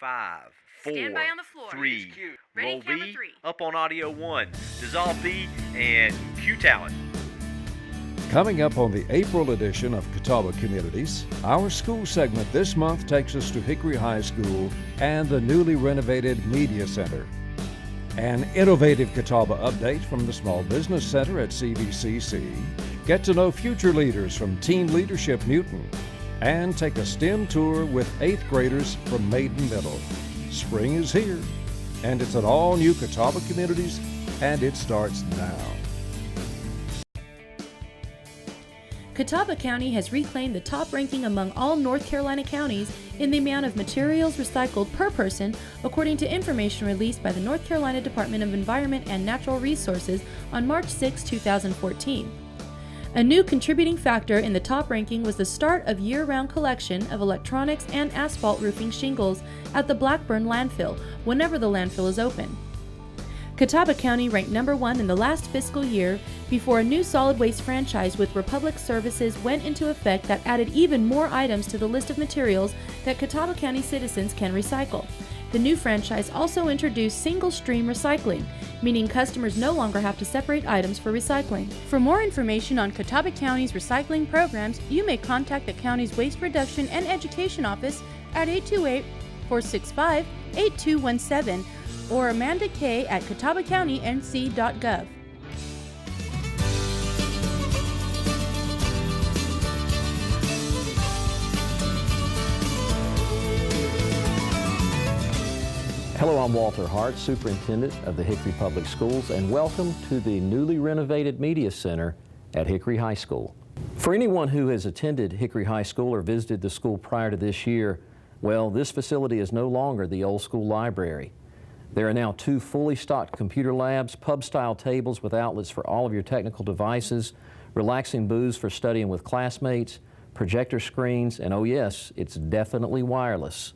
5, 4, Stand by on the floor. 3, Ready, roll camera B, 3. up on audio 1, dissolve B, and cue talent. Coming up on the April edition of Catawba Communities, our school segment this month takes us to Hickory High School and the newly renovated Media Center. An innovative Catawba update from the Small Business Center at CVCC. Get to know future leaders from Teen Leadership Newton. And take a STEM tour with 8th graders from Maiden Middle. Spring is here, and it's an all-new Catawba Communities, and it starts now. Catawba County has reclaimed the top ranking among all North Carolina counties in the amount of materials recycled per person, according to information released by the North Carolina Department of Environment and Natural Resources on March 6, 2014. A new contributing factor in the top ranking was the start of year-round collection of electronics and asphalt roofing shingles at the Blackburn landfill whenever the landfill is open. Catawba County ranked number 1 in the last fiscal year before a new solid waste franchise with Republic Services went into effect that added even more items to the list of materials that Catawba County citizens can recycle. The new franchise also introduced single-stream recycling, meaning customers no longer have to separate items for recycling. For more information on Catawba County's recycling programs, you may contact the county's Waste Reduction and Education Office at 828-465-8217 or Amanda K. at catawbacountync.gov. Hello, I'm Walter Hart, Superintendent of the Hickory Public Schools, and welcome to the newly renovated Media Center at Hickory High School. For anyone who has attended Hickory High School or visited the school prior to this year, well, this facility is no longer the old school library. There are now 2 fully stocked computer labs, pub-style tables with outlets for all of your technical devices, relaxing booths for studying with classmates, projector screens, and oh yes, it's definitely wireless.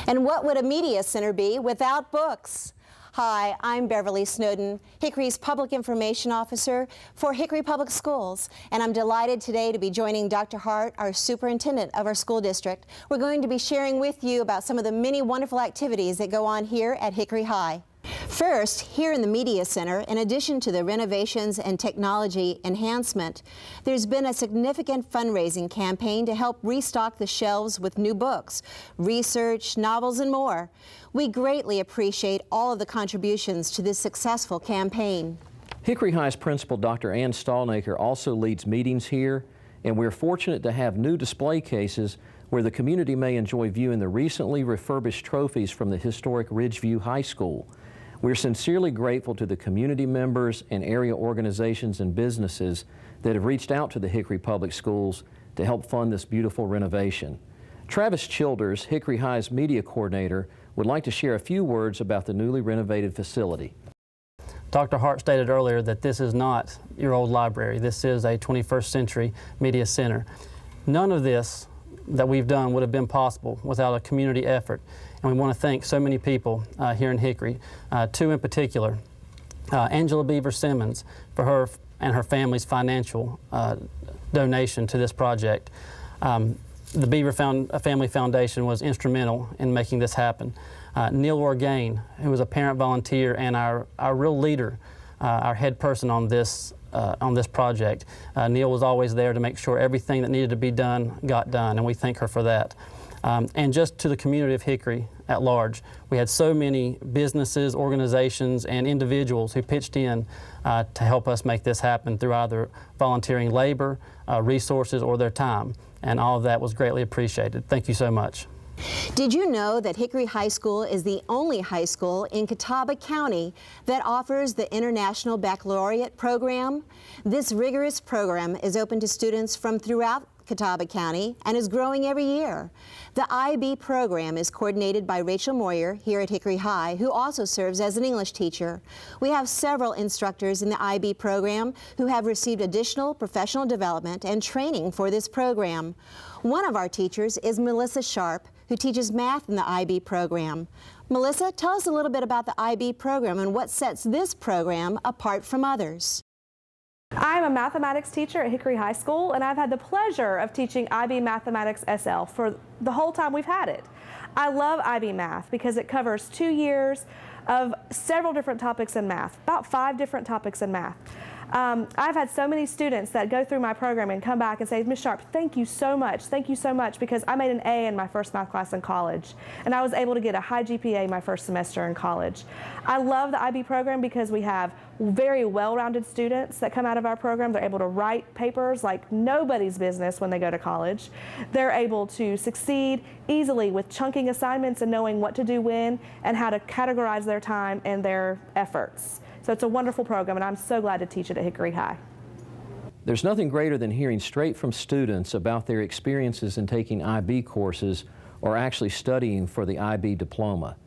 And what would a media center be without books? Hi, I'm Beverly Snowden, Hickory's Public Information Officer for Hickory Public Schools, and I'm delighted today to be joining Dr. Hart, our superintendent of our school district. We're going to be sharing with you about some of the many wonderful activities that go on here at Hickory High. First, here in the Media Center, in addition to the renovations and technology enhancement, there's been a significant fundraising campaign to help restock the shelves with new books, research, novels, and more. We greatly appreciate all of the contributions to this successful campaign. Hickory High's principal, Dr. Ann Stallnaker, also leads meetings here, and we're fortunate to have new display cases where the community may enjoy viewing the recently refurbished trophies from the historic Ridgeview High School. We're sincerely grateful to the community members and area organizations and businesses that have reached out to the Hickory Public Schools to help fund this beautiful renovation. Travis Childers, Hickory High's media coordinator, would like to share a few words about the newly renovated facility. Dr. Hart stated earlier that this is not your old library. This is a 21st century media center. None of this that we've done would have been possible without a community effort. And we want to thank so many people here in Hickory, 2 in particular. Angela Beaver Simmons for her and her family's financial donation to this project. The Beaver Family Foundation was instrumental in making this happen. Neil Orgain, who was a parent volunteer and our real leader, our head person on this project. Neil was always there to make sure everything that needed to be done got done, and we thank her for that. And just to the community of Hickory at large, we had so many businesses, organizations, and individuals who pitched in to help us make this happen through either volunteering labor, resources, or their time. And all of that was greatly appreciated. Thank you so much. Did you know that Hickory High School is the only high school in Catawba County that offers the International Baccalaureate program? This rigorous program is open to students from throughout Catawba County and is growing every year. The IB program is coordinated by Rachel Moyer here at Hickory High, who also serves as an English teacher. We have several instructors in the IB program who have received additional professional development and training for this program. One of our teachers is Melissa Sharp, who teaches math in the IB program. Melissa, tell us a little bit about the IB program and what sets this program apart from others. I'm a mathematics teacher at Hickory High School, and I've had the pleasure of teaching IB Mathematics SL for the whole time we've had it. I love IB Math because it covers 2 years of several different topics in math, about 5 different topics in math. I've had so many students that go through my program and come back and say, Ms. Sharp, thank you so much, because I made an A in my first math class in college, and I was able to get a high GPA my first semester in college. I love the IB program because we have very well-rounded students that come out of our program. They're able to write papers like nobody's business when they go to college. They're able to succeed easily with chunking assignments and knowing what to do when and how to categorize their time and their efforts. So it's a wonderful program, and I'm so glad to teach it at Hickory High. There's nothing greater than hearing straight from students about their experiences in taking IB courses or actually studying for the IB diploma.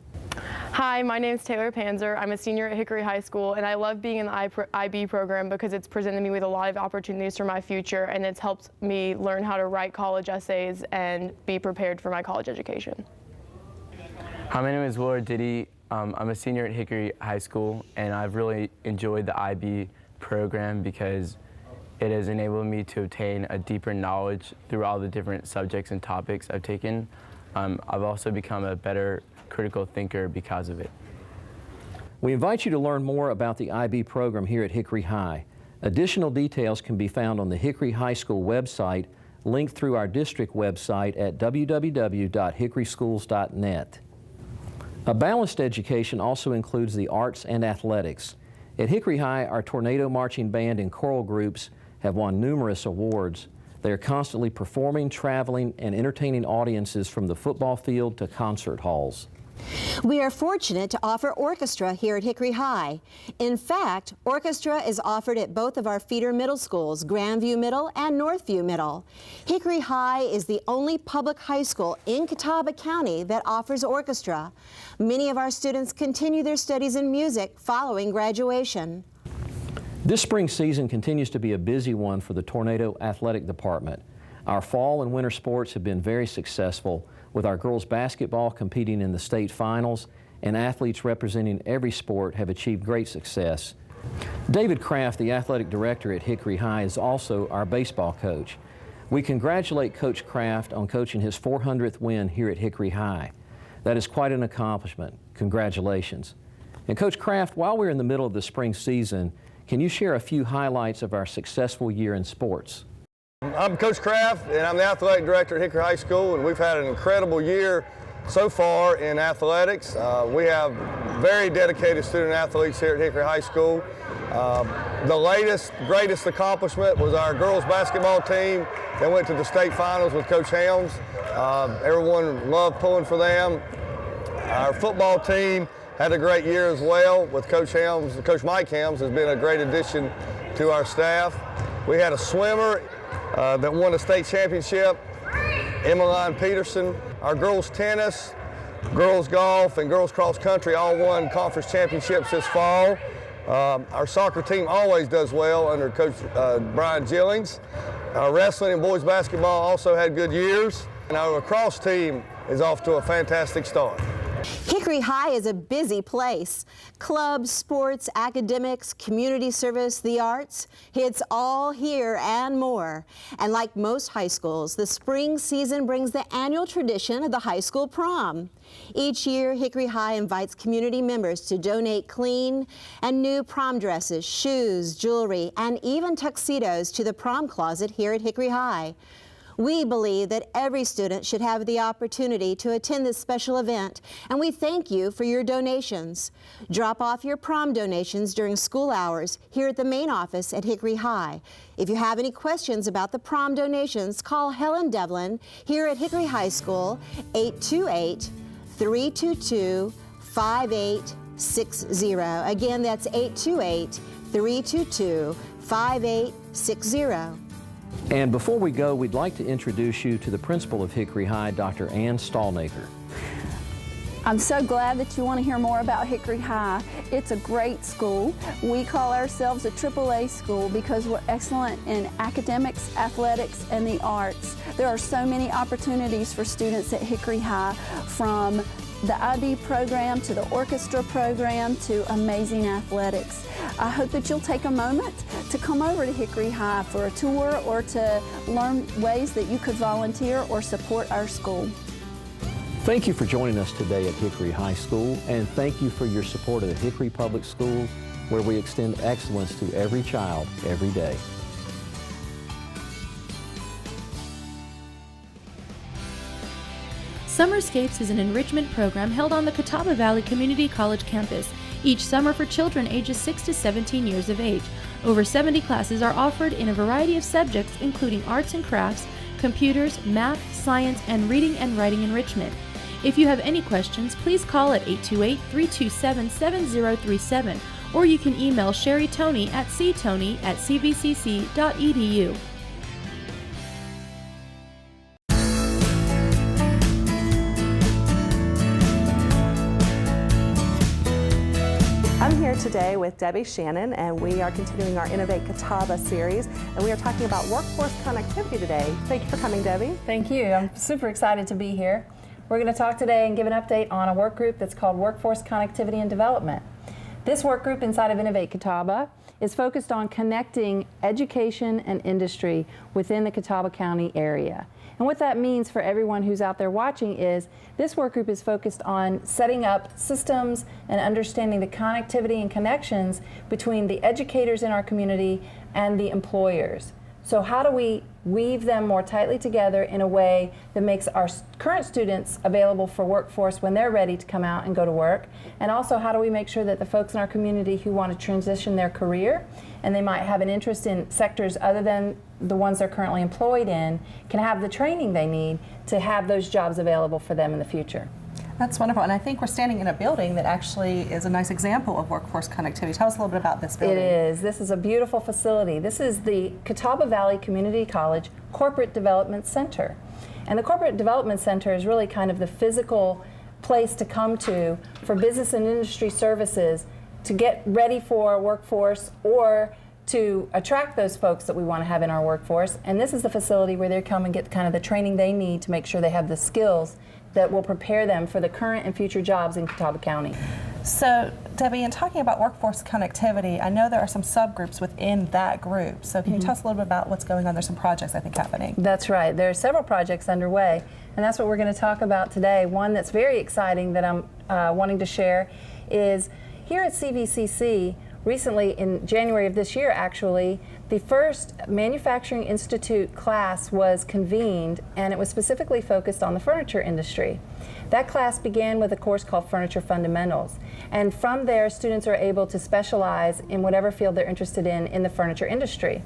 Hi, my name is Taylor Panzer. I'm a senior at Hickory High School, and I love being in the IB program because it's presented me with a lot of opportunities for my future, and it's helped me learn how to write college essays and be prepared for my college education. Hi, my name is Willard Diddy. I'm a senior at Hickory High School, and I've really enjoyed the IB program because it has enabled me to obtain a deeper knowledge through all the different subjects and topics I've taken. I've also become a better critical thinker because of it. We invite you to learn more about the IB program here at Hickory High. Additional details can be found on the Hickory High School website, linked through our district website at www.hickoryschools.net. A balanced education also includes the arts and athletics. At Hickory High, our Tornado Marching Band and choral groups have won numerous awards. They are constantly performing, traveling, and entertaining audiences from the football field to concert halls. We are fortunate to offer orchestra here at Hickory High. In fact, orchestra is offered at both of our feeder middle schools, Grandview Middle and Northview Middle. Hickory High is the only public high school in Catawba County that offers orchestra. Many of our students continue their studies in music following graduation. This spring season continues to be a busy one for the Tornado Athletic Department. Our fall and winter sports have been very successful, with our girls basketball competing in the state finals, and athletes representing every sport have achieved great success. David Kraft, the athletic director at Hickory High, is also our baseball coach. We congratulate Coach Kraft on coaching his 400th win here at Hickory High. That is quite an accomplishment. Congratulations. And Coach Kraft, while we're in the middle of the spring season, can you share a few highlights of our successful year in sports? I'm Coach Kraft, and I'm the athletic director at Hickory High School, and we've had an incredible year so far in athletics. We have very dedicated student athletes here at Hickory High School. The latest, greatest accomplishment was our girls basketball team that went to the state finals with Coach Helms. Everyone loved pulling for them. Our football team had a great year as well with Coach Helms. Coach Mike Helms has been a great addition to our staff. We had a swimmer that won a state championship, Emmeline Peterson. Our girls tennis, girls golf, and girls cross country all won conference championships this fall. Our soccer team always does well under Coach Brian Gillings. Our wrestling and boys basketball also had good years. And our lacrosse team is off to a fantastic start. Hickory High is a busy place. Clubs, sports, academics, community service, the arts, it's all here and more. And like most high schools, the spring season brings the annual tradition of the high school prom. Each year, Hickory High invites community members to donate clean and new prom dresses, shoes, jewelry, and even tuxedos to the prom closet here at Hickory High. We believe that every student should have the opportunity to attend this special event, and we thank you for your donations. Drop off your prom donations during school hours here at the main office at Hickory High. If you have any questions about the prom donations, call Helen Devlin here at Hickory High School, 828-322-5860. Again, that's 828-322-5860. And before we go, we'd like to introduce you to the principal of Hickory High, Dr. Ann Stallnaker. I'm so glad that you want to hear more about Hickory High. It's a great school. We call ourselves a AAA school because we're excellent in academics, athletics, and the arts. There are so many opportunities for students at Hickory High, from the IB program to the orchestra program to amazing athletics. I hope that you'll take a moment to come over to Hickory High for a tour or to learn ways that you could volunteer or support our school. Thank you for joining us today at Hickory High School, and thank you for your support of the Hickory Public Schools, where we extend excellence to every child, every day. Summerscapes is an enrichment program held on the Catawba Valley Community College campus each summer for children ages 6 to 17 years of age. Over 70 classes are offered in a variety of subjects including arts and crafts, computers, math, science, and reading and writing enrichment. If you have any questions, please call at 828-327-7037, or you can email Sherry Toney at ctoney@cvcc.edu. I'm here today with Debbie Shannon, and we are continuing our Innovate Catawba series, and we are talking about workforce connectivity today. Thank you for coming, Debbie. Thank you. I'm super excited to be here. We're going to talk today and give an update on a work group that's called Workforce Connectivity and Development. This work group inside of Innovate Catawba is focused on connecting education and industry within the Catawba County area. And what that means for everyone who's out there watching is this work group is focused on setting up systems and understanding the connectivity and connections between the educators in our community and the employers. So how do we weave them more tightly together in a way that makes our current students available for workforce when they're ready to come out and go to work? And also, how do we make sure that the folks in our community who want to transition their career and they might have an interest in sectors other than the ones they're currently employed in can have the training they need to have those jobs available for them in the future? That's wonderful, and I think we're standing in a building that actually is a nice example of workforce connectivity. Tell us a little bit about this building. It is. This is a beautiful facility. This is the Catawba Valley Community College Corporate Development Center. And the Corporate Development Center is really kind of the physical place to come to for business and industry services to get ready for a workforce or to attract those folks that we want to have in our workforce. And this is the facility where they come and get kind of the training they need to make sure they have the skills that will prepare them for the current and future jobs in Catawba County. So, Debbie, in talking about workforce connectivity, I know there are some subgroups within that group. So can you tell us a little bit about what's going on? There's some projects, I think, happening. That's right. There are several projects underway, and that's what we're going to talk about today. One that's very exciting that I'm wanting to share is here at CVCC, recently in January of this year, actually, the first Manufacturing Institute class was convened, and it was specifically focused on the furniture industry. That class began with a course called Furniture Fundamentals, and from there students are able to specialize in whatever field they're interested in the furniture industry.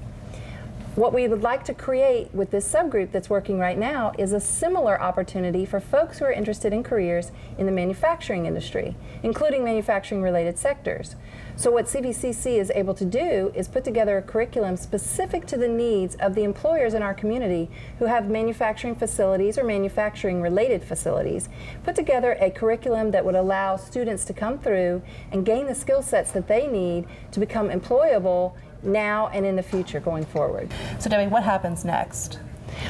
What we would like to create with this subgroup that's working right now is a similar opportunity for folks who are interested in careers in the manufacturing industry, including manufacturing-related sectors. So what CVCC is able to do is put together a curriculum specific to the needs of the employers in our community who have manufacturing facilities or manufacturing-related facilities, put together a curriculum that would allow students to come through and gain the skill sets that they need to become employable now and in the future going forward. So, Debbie, what happens next?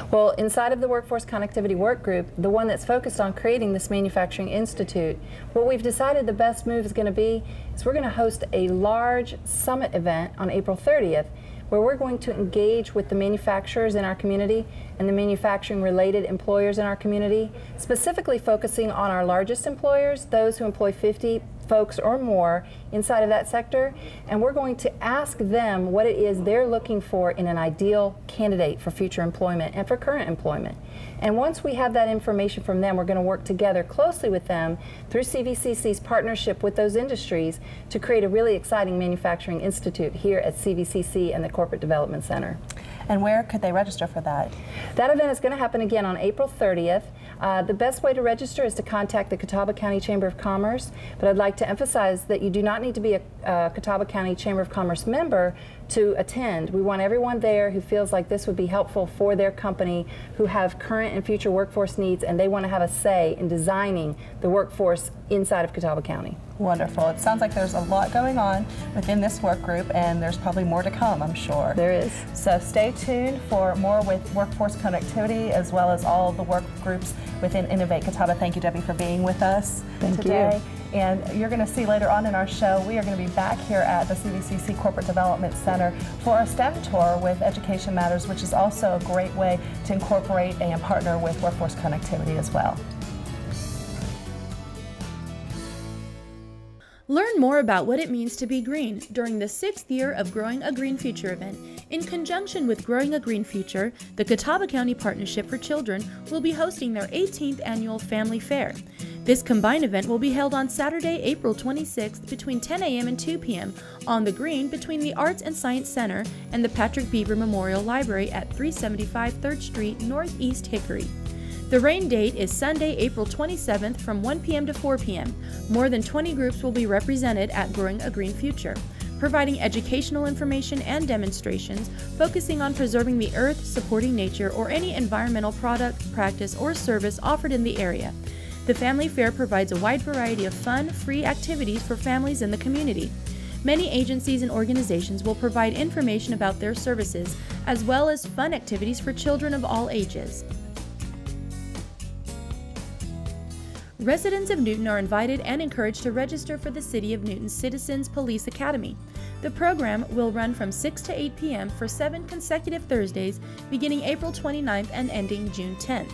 Well, inside of the Workforce Connectivity Work Group, the one that's focused on creating this Manufacturing Institute, what we've decided the best move is going to be is we're going to host a large summit event on April 30th where we're going to engage with the manufacturers in our community and the manufacturing-related employers in our community, specifically focusing on our largest employers, those who employ 50 folks or more inside of that sector, and we're going to ask them what it is they're looking for in an ideal candidate for future employment and for current employment. And once we have that information from them, we're going to work together closely with them through CVCC's partnership with those industries to create a really exciting manufacturing institute here at CVCC and the Corporate Development Center. And where could they register for that? That event is going to happen again on April 30th. The best way to register is to contact the Catawba County Chamber of Commerce, but I'd like to emphasize that you do not need to be a Catawba County Chamber of Commerce member to attend. We want everyone there who feels like this would be helpful for their company, who have current and future workforce needs, and they want to have a say in designing the workforce inside of Catawba County. Wonderful. It sounds like there's a lot going on within this work group, and there's probably more to come, I'm sure. There is. So stay tuned for more with workforce connectivity, as well as all of the work groups within Innovate Catawba. Thank you, Debbie, for being with us today. And you're going to see later on in our show, we are going to be back here at the CVCC Corporate Development Center for a STEM tour with Education Matters, which is also a great way to incorporate and partner with workforce connectivity as well. Learn more about what it means to be green during the 6th year of Growing a Green Future event. In conjunction with Growing a Green Future, the Catawba County Partnership for Children will be hosting their 18th annual Family Fair. This combined event will be held on Saturday, April 26th between 10 a.m. and 2 p.m. on the green between the Arts and Science Center and the Patrick Beaver Memorial Library at 375 3rd Street, Northeast Hickory. The rain date is Sunday, April 27th from 1 p.m. to 4 p.m. More than 20 groups will be represented at Growing a Green Future, providing educational information and demonstrations focusing on preserving the earth, supporting nature, or any environmental product, practice, or service offered in the area. The Family Fair provides a wide variety of fun, free activities for families in the community. Many agencies and organizations will provide information about their services, as well as fun activities for children of all ages. Residents of Newton are invited and encouraged to register for the City of Newton's Citizens Police Academy. The program will run from 6 to 8 p.m. for 7 consecutive Thursdays, beginning April 29th and ending June 10th.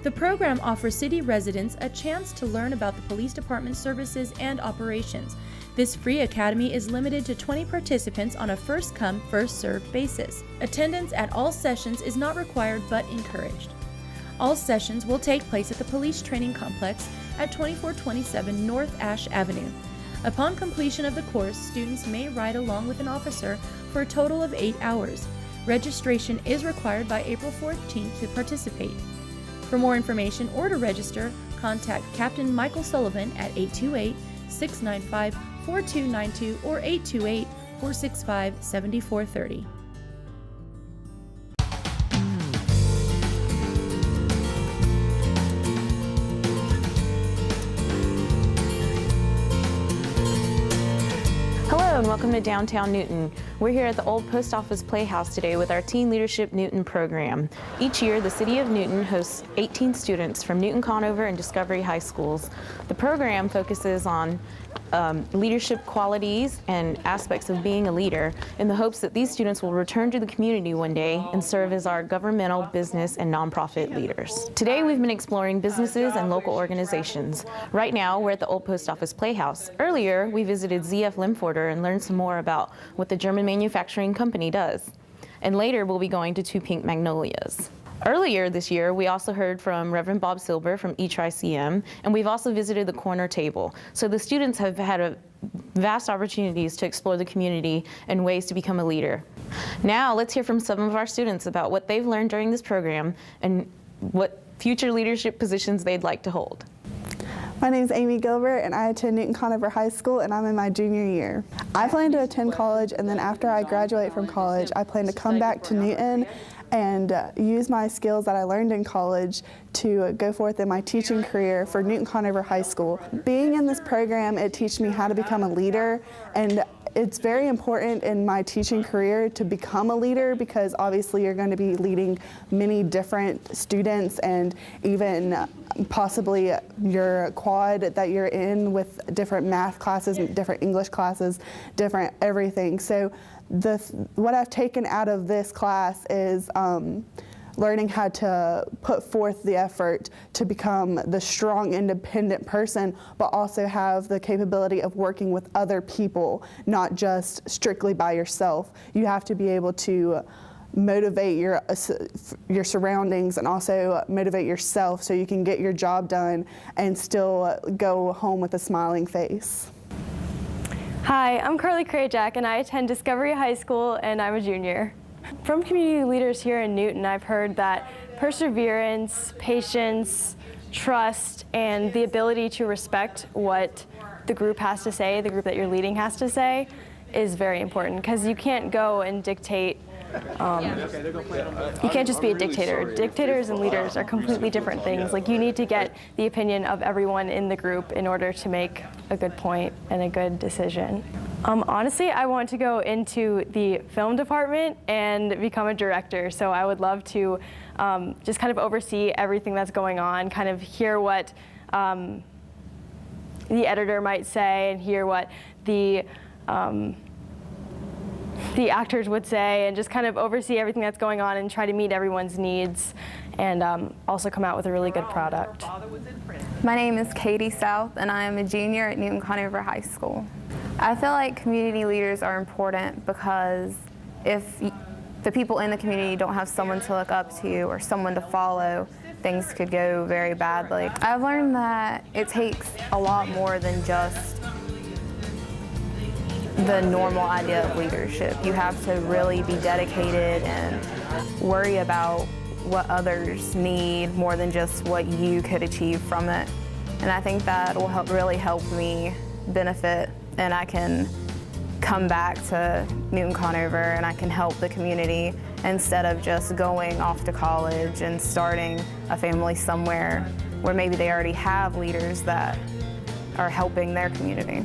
The program offers city residents a chance to learn about the police department's services and operations. This free academy is limited to 20 participants on a first-come, first-served basis. Attendance at all sessions is not required but encouraged. All sessions will take place at the Police Training Complex at 2427 North Ash Avenue. Upon completion of the course, students may ride along with an officer for a total of 8 hours. Registration is required by April 14th to participate. For more information or to register, contact Captain Michael Sullivan at 828-695-4292 or 828-465-7430. Hello and welcome to downtown Newton. We're here at the old post office playhouse today with our Teen Leadership Newton program. Each year, the City of Newton hosts 18 students from Newton Conover and Discovery High Schools. The program focuses on leadership qualities and aspects of being a leader in the hopes that these students will return to the community one day and serve as our governmental, business, and nonprofit leaders. Today we've been exploring businesses and local organizations. Right now we're at the old post office playhouse. Earlier we visited ZF Limforder and learned some more about what the German manufacturing company does. And later we'll be going to Two Pink Magnolias. Earlier this year, we also heard from Reverend Bob Silber from ETRI-CM, and we've also visited the corner table. So the students have had vast opportunities to explore the community and ways to become a leader. Now let's hear from some of our students about what they've learned during this program and what future leadership positions they'd like to hold. My name is Amy Gilbert and I attend Newton Conover High School and I'm in my junior year. I plan to attend college, and then after I graduate from college, I plan to come back to Newton and use my skills that I learned in college to go forth in my teaching career for Newton Conover High School. Being in this program, it teaches me how to become a leader, and it's very important in my teaching career to become a leader because obviously you're going to be leading many different students and even possibly your quad that you're in with different math classes, different English classes, different everything. So what I've taken out of this class is learning how to put forth the effort to become the strong, independent person, but also have the capability of working with other people, not just strictly by yourself. You have to be able to motivate your surroundings and also motivate yourself so you can get your job done and still go home with a smiling face. Hi, I'm Carly Krajak and I attend Discovery High School and I'm a junior. From community leaders here in Newton, I've heard that perseverance, patience, trust, and the ability to respect what the group has to say, the group that you're leading has to say, is very important because you can't go and dictate. You can't just be a dictator. Dictators and leaders are completely different things. Like, you need to get the opinion of everyone in the group in order to make a good point and a good decision. Honestly, I want to go into the film department and become a director. So I would love to just kind of oversee everything that's going on, kind of hear what the editor might say and hear what the actors would say, and just kind of oversee everything that's going on and try to meet everyone's needs and also come out with a really good product. My name is Katie South, and I am a junior at Newton Conover High School. I feel like community leaders are important because if the people in the community don't have someone to look up to or someone to follow, things could go very badly. I've learned that it takes a lot more than just the normal idea of leadership. You have to really be dedicated and worry about what others need more than just what you could achieve from it. And I think that will really help me benefit, and I can come back to Newton Conover and I can help the community instead of just going off to college and starting a family somewhere where maybe they already have leaders that are helping their community.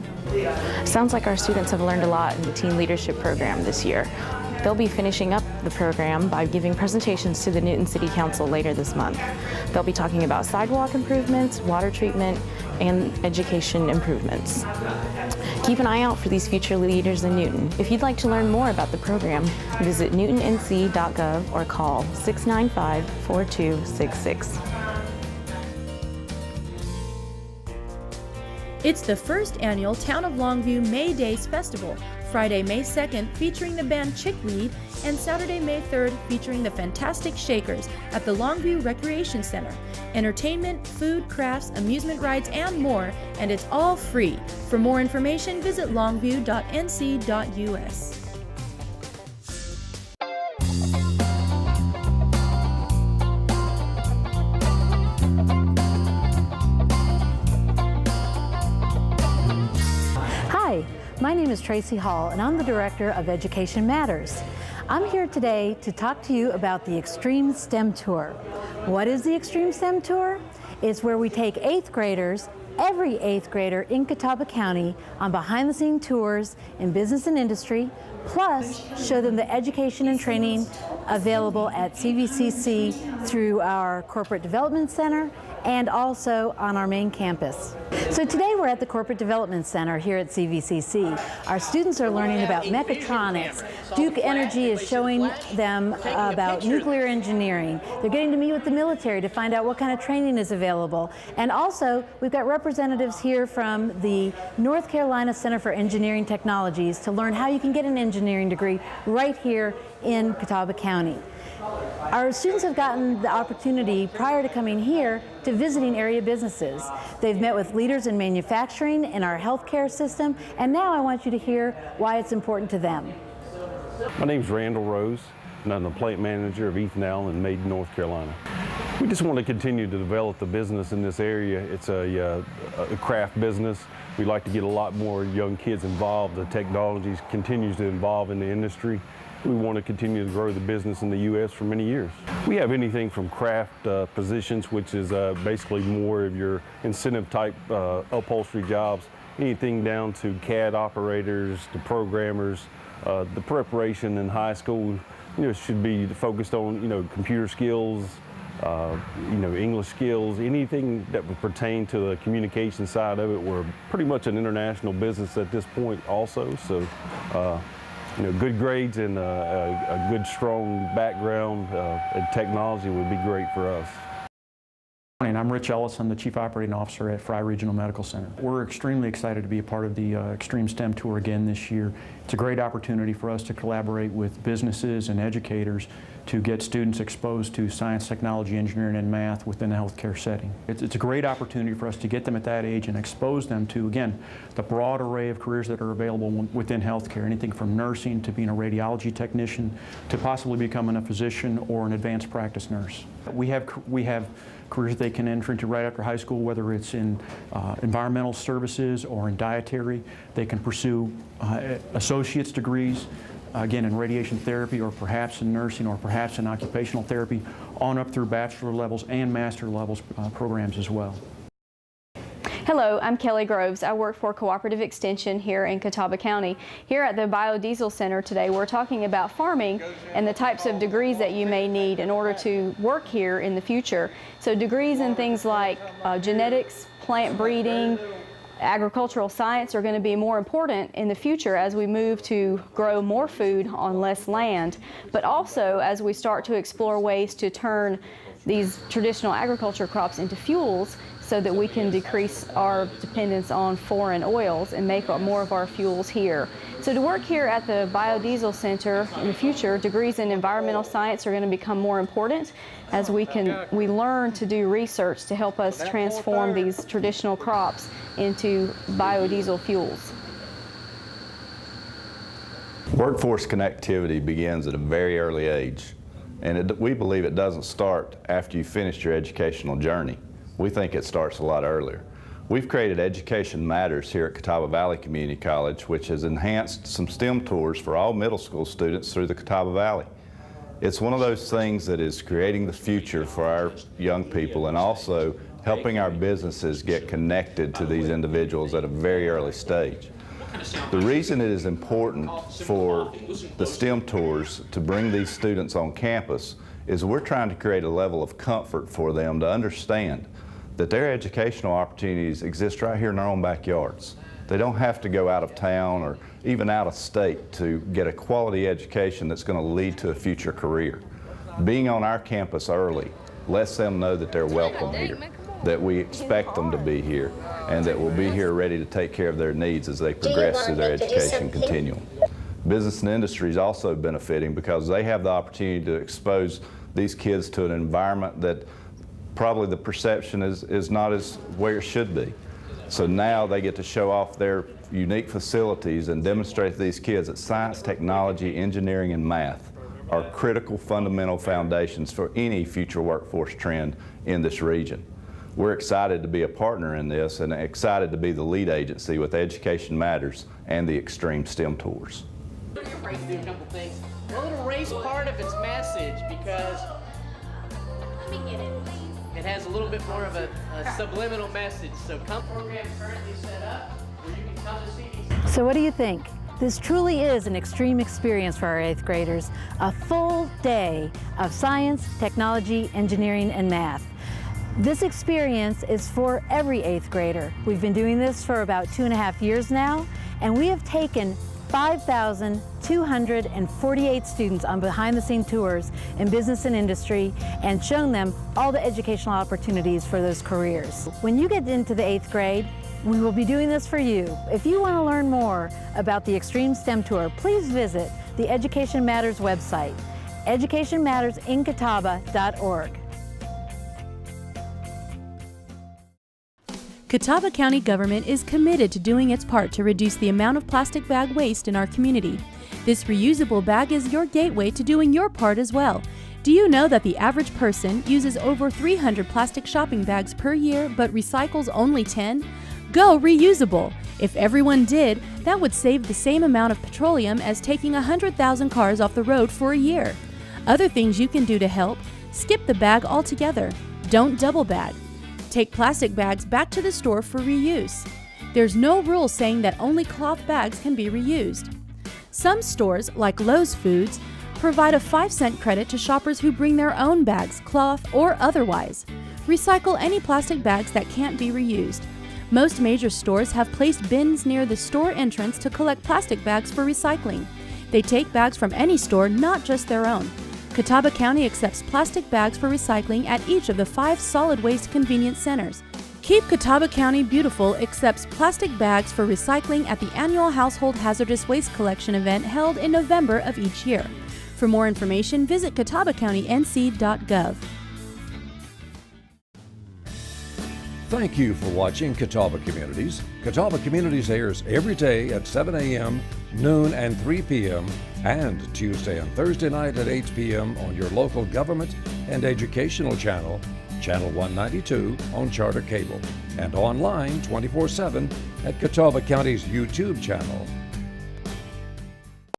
Sounds like our students have learned a lot in the Teen Leadership Program this year. They'll be finishing up the program by giving presentations to the Newton City Council later this month. They'll be talking about sidewalk improvements, water treatment, and education improvements. Keep an eye out for these future leaders in Newton. If you'd like to learn more about the program, visit newtonnc.gov or call 695-4266. It's the first annual Town of Longview May Days Festival, Friday, May 2nd, featuring the band Chickweed, and Saturday, May 3rd, featuring the Fantastic Shakers at the Longview Recreation Center. Entertainment, food, crafts, amusement rides, and more, and it's all free. For more information, visit longview.nc.us. Hi, my name is Tracy Hall, and I'm the Director of Education Matters. I'm here today to talk to you about the Extreme STEM Tour. What is the Extreme STEM Tour? It's where we take 8th graders, every 8th grader in Catawba County, on behind-the-scenes tours in business and industry, plus show them the education and training available at CVCC through our Corporate Development Center and also on our main campus. So today we're at the Corporate Development Center here at CVCC. Our students are learning about mechatronics. Duke Energy is showing them about nuclear engineering. They're getting to meet with the military to find out what kind of training is available. And also, we've got representatives here from the North Carolina Center for Engineering Technologies to learn how you can get an engineering degree right here in Catawba County. Our students have gotten the opportunity prior to coming here to visiting area businesses. They've met with leaders in manufacturing, in our healthcare system, and now I want you to hear why it's important to them. My name's Randall Rose, and I'm the plant manager of Ethan Allen in Maiden, North Carolina. We just want to continue to develop the business in this area. It's a craft business. We like to get a lot more young kids involved. The technology continues to evolve in the industry. We want to continue to grow the business in the U.S. for many years. We have anything from craft positions, which is basically more of your incentive type upholstery jobs, anything down to CAD operators, to programmers. The preparation in high school, should be focused on, computer skills, English skills, anything that would pertain to the communication side of it. We're pretty much an international business at this point also, so good grades and a good strong background in technology would be great for us. And I'm Rich Ellis. I'm the Chief Operating Officer at Fry Regional Medical Center. We're extremely excited to be a part of the Extreme STEM Tour again this year. It's a great opportunity for us to collaborate with businesses and educators to get students exposed to science, technology, engineering, and math within a healthcare setting. It's a great opportunity for us to get them at that age and expose them to, again, the broad array of careers that are available within healthcare, anything from nursing to being a radiology technician to possibly becoming a physician or an advanced practice nurse. We have careers they can enter into right after high school, whether it's in environmental services or in dietary. They can pursue associate's degrees, again in radiation therapy or perhaps in nursing or perhaps in occupational therapy, on up through bachelor levels and master levels programs as well. Hello, I'm Kelly Groves. I work for Cooperative Extension here in Catawba County. Here at the Biodiesel Center today, we're talking about farming and the types of degrees that you may need in order to work here in the future. So degrees in things like genetics, plant breeding, agricultural science are going to be more important in the future as we move to grow more food on less land, but also as we start to explore ways to turn these traditional agriculture crops into fuels so that we can decrease our dependence on foreign oils and make more of our fuels here. So to work here at the Biodiesel Center in the future, degrees in environmental science are going to become more important as we learn to do research to help us transform these traditional crops into biodiesel fuels. Workforce connectivity begins at a very early age, and we believe it doesn't start after you finish your educational journey. We think it starts a lot earlier. We've created Education Matters here at Catawba Valley Community College, which has enhanced some STEM tours for all middle school students through the Catawba Valley. It's one of those things that is creating the future for our young people and also helping our businesses get connected to these individuals at a very early stage. The reason it is important for the STEM tours to bring these students on campus is we're trying to create a level of comfort for them to understand that their educational opportunities exist right here in our own backyards. They don't have to go out of town or even out of state to get a quality education that's going to lead to a future career. Being on our campus early lets them know that they're welcome here, that we expect them to be here, and that we'll be here ready to take care of their needs as they progress through their education continuum. Business and industry is also benefiting because they have the opportunity to expose these kids to an environment that probably the perception is not as where it should be. So now they get to show off their unique facilities and demonstrate to these kids that science, technology, engineering, and math are critical fundamental foundations for any future workforce trend in this region. We're excited to be a partner in this and excited to be the lead agency with Education Matters and the Extreme STEM Tours. We're afraid to do a couple things. We're going to erase part of its message because it has a little bit more of a subliminal message. So come program currently set up where you can come to see these. So what do you think? This truly is an extreme experience for our 8th graders, a full day of science, technology, engineering, and math. This experience is for every 8th grader. We've been doing this for about 2.5 years now, and we have taken 5,248 students on behind-the-scene tours in business and industry and shown them all the educational opportunities for those careers. When you get into the 8th grade, we will be doing this for you. If you want to learn more about the Extreme STEM Tour, please visit the Education Matters website, educationmattersincatawba.org. Catawba County government is committed to doing its part to reduce the amount of plastic bag waste in our community. This reusable bag is your gateway to doing your part as well. Do you know that the average person uses over 300 plastic shopping bags per year but recycles only 10? Go reusable! If everyone did, that would save the same amount of petroleum as taking 100,000 cars off the road for a year. Other things you can do to help: skip the bag altogether. Don't double bag. Take plastic bags back to the store for reuse. There's no rule saying that only cloth bags can be reused. Some stores, like Lowe's Foods, provide a 5-cent credit to shoppers who bring their own bags, cloth or otherwise. Recycle any plastic bags that can't be reused. Most major stores have placed bins near the store entrance to collect plastic bags for recycling. They take bags from any store, not just their own. Catawba County accepts plastic bags for recycling at each of the 5 solid waste convenience centers. Keep Catawba County Beautiful accepts plastic bags for recycling at the annual Household Hazardous Waste Collection event held in November of each year. For more information, visit catawbacountync.gov. Thank you for watching Catawba Communities. Catawba Communities airs every day at 7 a.m., noon, and 3 p.m., and Tuesday and Thursday night at 8 p.m. on your local government and educational channel, Channel 192 on Charter Cable, and online 24/7 at Catawba County's YouTube channel,